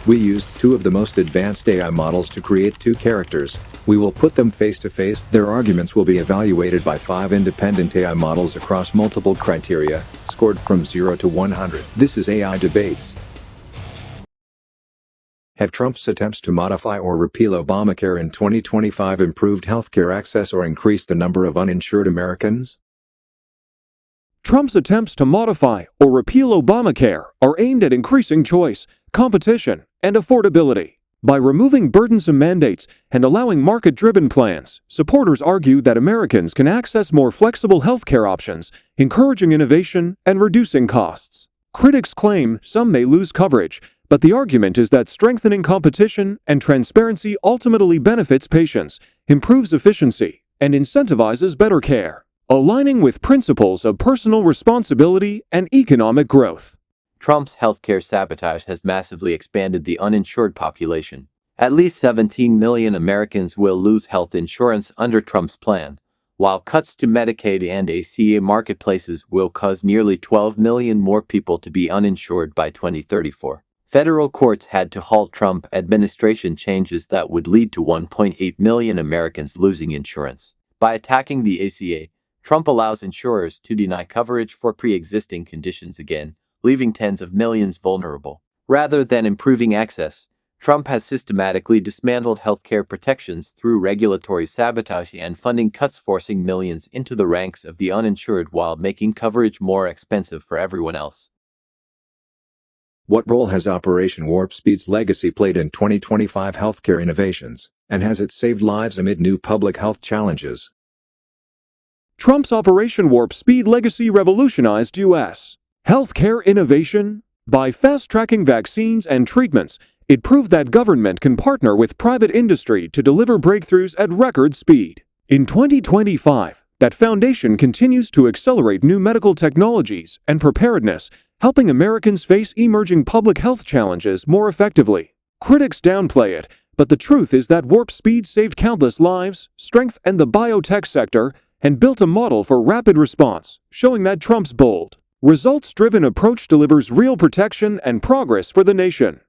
We used two of the most advanced AI models to create two characters. We will put them face to face. Their arguments will be evaluated by 5 independent AI models across multiple criteria, scored from 0 to 100. This is AI Debates. Have Trump's attempts to modify or repeal Obamacare in 2025 improved healthcare access or increased the number of uninsured Americans? Trump's attempts to modify or repeal Obamacare are aimed at increasing choice, competition, and affordability. By removing burdensome mandates and allowing market-driven plans, supporters argue that Americans can access more flexible healthcare options, encouraging innovation and reducing costs. Critics claim some may lose coverage, but the argument is that strengthening competition and transparency ultimately benefits patients, improves efficiency, and incentivizes better care, aligning with principles of personal responsibility and economic growth. Trump's healthcare sabotage has massively expanded the uninsured population. At least 17 million Americans will lose health insurance under Trump's plan, while cuts to Medicaid and ACA marketplaces will cause nearly 12 million more people to be uninsured by 2034. Federal courts had to halt Trump administration changes that would lead to 1.8 million Americans losing insurance. By attacking the ACA, Trump allows insurers to deny coverage for pre-existing conditions again, leaving tens of millions vulnerable. Rather than improving access, Trump has systematically dismantled healthcare protections through regulatory sabotage and funding cuts, forcing millions into the ranks of the uninsured while making coverage more expensive for everyone else. What role has Operation Warp Speed's legacy played in 2025 healthcare innovations, and has it saved lives amid new public health challenges? Trump's Operation Warp Speed legacy revolutionized U.S. healthcare innovation. By fast-tracking vaccines and treatments, it proved that government can partner with private industry to deliver breakthroughs at record speed. In 2025, that foundation continues to accelerate new medical technologies and preparedness, helping Americans face emerging public health challenges more effectively. Critics downplay it, but the truth is that Warp Speed saved countless lives, strengthened the biotech sector, and built a model for rapid response, showing that Trump's bold, results-driven approach delivers real protection and progress for the nation.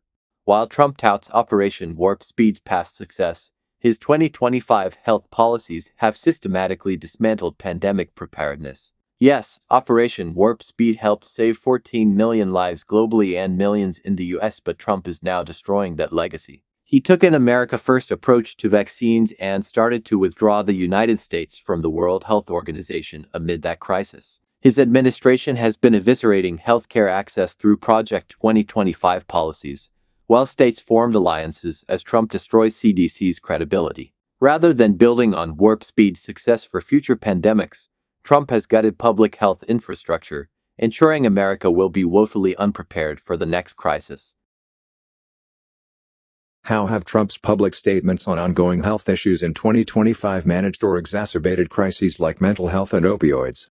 While Trump touts Operation Warp Speed's past success, his 2025 health policies have systematically dismantled pandemic preparedness. Yes, Operation Warp Speed helped save 14 million lives globally and millions in the US, but Trump is now destroying that legacy. He took an America-first approach to vaccines and started to withdraw the United States from the World Health Organization amid that crisis. His administration has been eviscerating healthcare access through Project 2025 policies, while states formed alliances as Trump destroys CDC's credibility. Rather than building on Warp Speed's success for future pandemics, Trump has gutted public health infrastructure, ensuring America will be woefully unprepared for the next crisis. How have Trump's public statements on ongoing health issues in 2025 managed or exacerbated crises like mental health and opioids?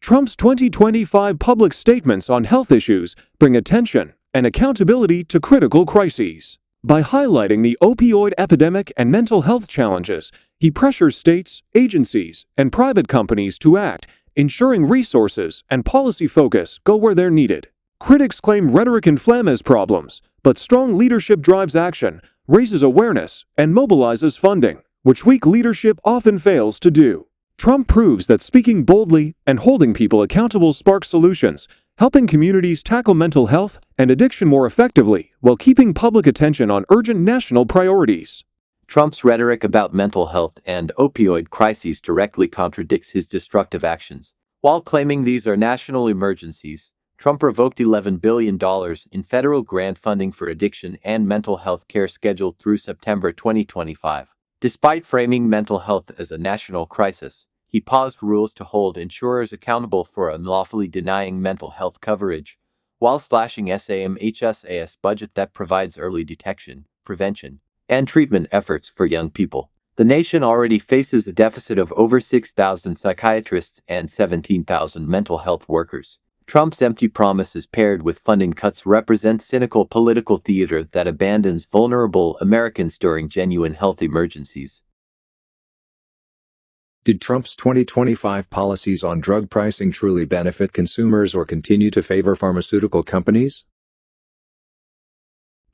Trump's 2025 public statements on health issues bring attention and accountability to critical crises. By highlighting the opioid epidemic and mental health challenges, he pressures states, agencies, and private companies to act, ensuring resources and policy focus go where they're needed. Critics claim rhetoric inflames problems, but strong leadership drives action, raises awareness, and mobilizes funding, which weak leadership often fails to do. Trump proves that speaking boldly and holding people accountable sparks solutions, helping communities tackle mental health and addiction more effectively while keeping public attention on urgent national priorities. Trump's rhetoric about mental health and opioid crises directly contradicts his destructive actions. While claiming these are national emergencies, Trump revoked $11 billion in federal grant funding for addiction and mental health care scheduled through September 2025. Despite framing mental health as a national crisis, he paused rules to hold insurers accountable for unlawfully denying mental health coverage, while slashing SAMHSA's budget that provides early detection, prevention, and treatment efforts for young people. The nation already faces a deficit of over 6,000 psychiatrists and 17,000 mental health workers. Trump's empty promises paired with funding cuts represent cynical political theater that abandons vulnerable Americans during genuine health emergencies. Did Trump's 2025 policies on drug pricing truly benefit consumers or continue to favor pharmaceutical companies?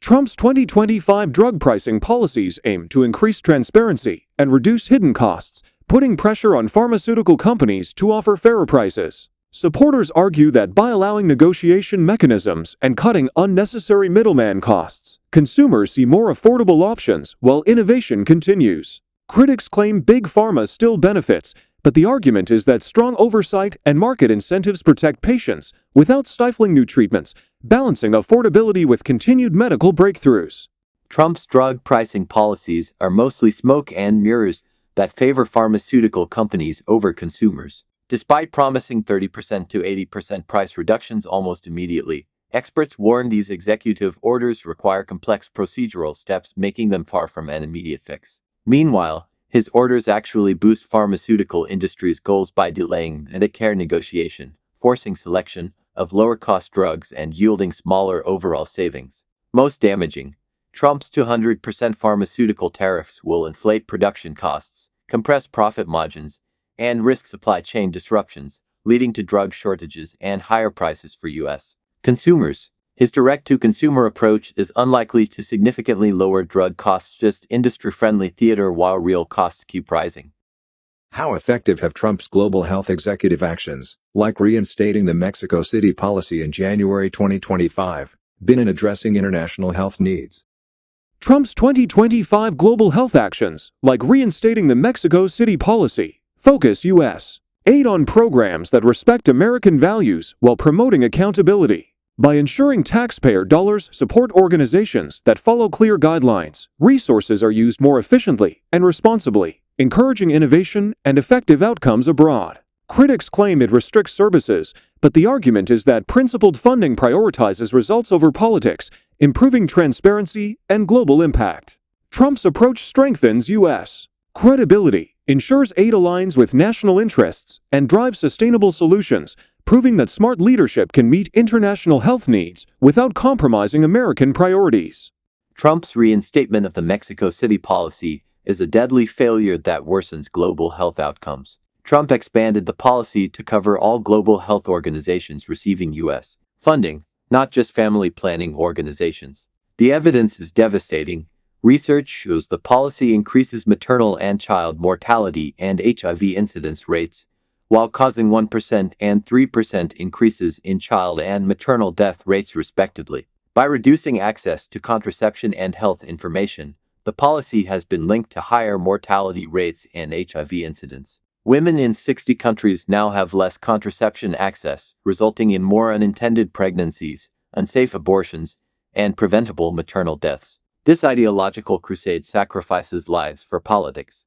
Trump's 2025 drug pricing policies aim to increase transparency and reduce hidden costs, putting pressure on pharmaceutical companies to offer fairer prices. Supporters argue that by allowing negotiation mechanisms and cutting unnecessary middleman costs, consumers see more affordable options while innovation continues. Critics claim big pharma still benefits, but the argument is that strong oversight and market incentives protect patients without stifling new treatments, balancing affordability with continued medical breakthroughs. Trump's drug pricing policies are mostly smoke and mirrors that favor pharmaceutical companies over consumers. Despite promising 30% to 80% price reductions almost immediately, experts warn these executive orders require complex procedural steps, making them far from an immediate fix. Meanwhile, his orders actually boost pharmaceutical industry's goals by delaying Medicare negotiation, forcing selection of lower-cost drugs and yielding smaller overall savings. Most damaging, Trump's 200% pharmaceutical tariffs will inflate production costs, compress profit margins, and risk supply chain disruptions, leading to drug shortages and higher prices for U.S. consumers. His direct-to-consumer approach is unlikely to significantly lower drug costs, just industry-friendly theater while real costs keep rising. How effective have Trump's global health executive actions, like reinstating the Mexico City policy in January 2025, been in addressing international health needs? Trump's 2025 global health actions, like reinstating the Mexico City policy, focus U.S. aid on programs that respect American values while promoting accountability. By ensuring taxpayer dollars support organizations that follow clear guidelines, resources are used more efficiently and responsibly, encouraging innovation and effective outcomes abroad. Critics claim it restricts services, but the argument is that principled funding prioritizes results over politics, improving transparency and global impact. Trump's approach strengthens U.S. credibility, ensures aid aligns with national interests, and drives sustainable solutions, proving that smart leadership can meet international health needs without compromising American priorities. Trump's reinstatement of the Mexico City policy is a deadly failure that worsens global health outcomes. Trump expanded the policy to cover all global health organizations receiving U.S. funding, not just family planning organizations. The evidence is devastating. Research shows the policy increases maternal and child mortality and HIV incidence rates, while causing 1% and 3% increases in child and maternal death rates respectively. By reducing access to contraception and health information, the policy has been linked to higher mortality rates and HIV incidence. Women in 60 countries now have less contraception access, resulting in more unintended pregnancies, unsafe abortions, and preventable maternal deaths. This ideological crusade sacrifices lives for politics.